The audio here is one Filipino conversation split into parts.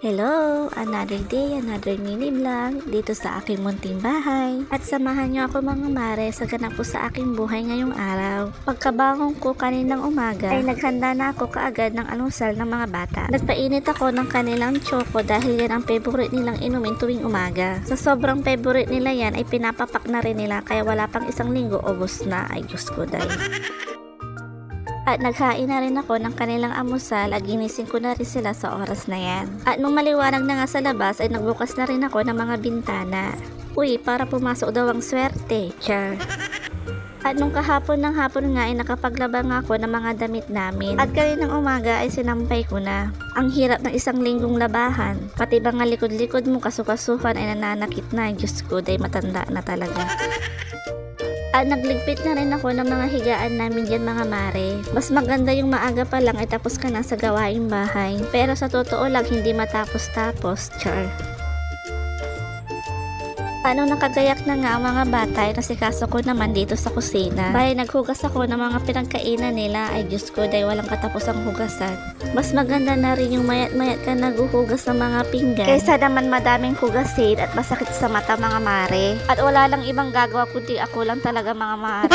Hello! Another day, another mini vlog dito sa aking munting bahay. At samahan niyo ako mga mare sa ganap ko sa aking buhay ngayong araw. Pagkabangon ko kaninang umaga ay naghanda na ako kaagad ng almusal ng mga bata. Nagpainit ako ng kanilang choco dahil yan ang favorite nilang inumin tuwing umaga. Sa sobrang favorite nila yan ay pinapapak na rin nila kaya wala pang isang linggo ubos na. Ay Diyos ko dahil. At naghain na rin ako ng kanilang almusal at ginising ko na rin sila sa oras na yan. At nung maliwanag na nga sa labas ay nagbukas na rin ako ng mga bintana. Uy, para pumasok daw ang swerte. Char. At nung kahapon ng hapon nga ay nakapaglaba nga ako ng mga damit namin. At kaninang umaga ay sinampay ko na. Ang hirap ng isang linggong labahan. Pati ba nga likod-likod mo kasukasuhan ay nananakit na. Diyos ko, day matanda na talaga. At nagligpit na rin ako ng mga higaan namin dyan mga mare. Mas maganda yung maaga pa lang ay tapos ka na sa gawaing bahay. Pero sa totoo lang hindi matapos-tapos, char. Ano nakagayak na nga ang mga bata ay nasikaso ko naman dito sa kusina. Bale naghugas ako ng mga pinagkainan nila ay Diyos ko dahil walang katapusang hugasan. Mas maganda na rin yung mayat-mayat ka naghuhugas ng mga pinggan kaysa naman madaming hugasin at masakit sa mata mga mare. At wala lang ibang gagawa kundi ako lang talaga mga mare.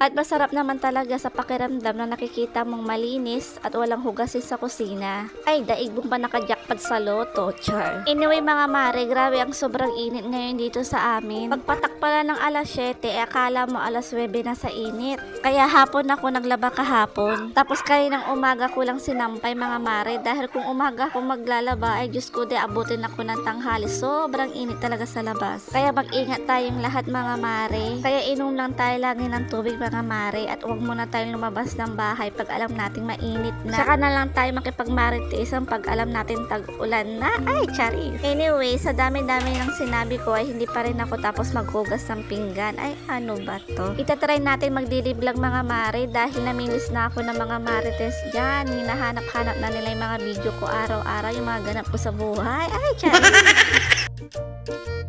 At masarap naman talaga sa pakiramdam na nakikita mong malinis at walang hugasin sa kusina. Ay, daig mo ba nakajakpad sa loto, char. Anyway mga mare, grabe ang sobrang init ngayon dito sa amin. Pagpatak pala ng alas 7, akala mo alas 9 na sa init. Kaya hapon ako naglaba kahapon. Tapos kaninang umaga ko lang sinampay mga mare. Dahil kung umaga ako maglalaba, ay Diyos ko, de abutin ako ng tanghali. Sobrang init talaga sa labas. Kaya mag-ingat tayong lahat mga mare. Kaya inom lang tayo lagi ng tubig mga mare at huwag muna tayong lumabas ng bahay pag alam nating mainit na. Saka na lang tayo makipagmaritisan pag alam natin tag-ulan na. Ay, charis. Anyway, sa dami-dami ng sinabi ko ay hindi pa rin ako tapos maghugas ng pinggan. Ay, ano ba to? Itatry natin magdiliblang mga mare dahil naminis na ako ng mga marites dyan. Hinahanap-hanap na nila yung mga video ko araw-araw, yung mga ganap ko sa buhay. Ay, charis.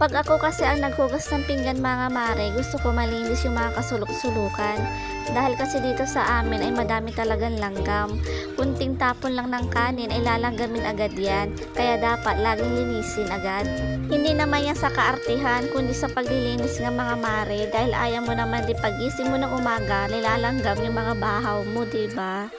Pag ako kasi ang naghugas ng pinggan mga mare, gusto ko malinis yung mga kasulok-sulukan. Dahil kasi dito sa amin ay madami talagang langgam. Kunting tapon lang ng kanin ay lalanggamin agad yan. Kaya dapat laging linisin agad. Hindi naman yan sa kaartihan, kundi sa paglilinis ng mga mare. Dahil ayaw mo naman di pagising mo ng umaga, nilalanggam yung mga bahaw mo, diba?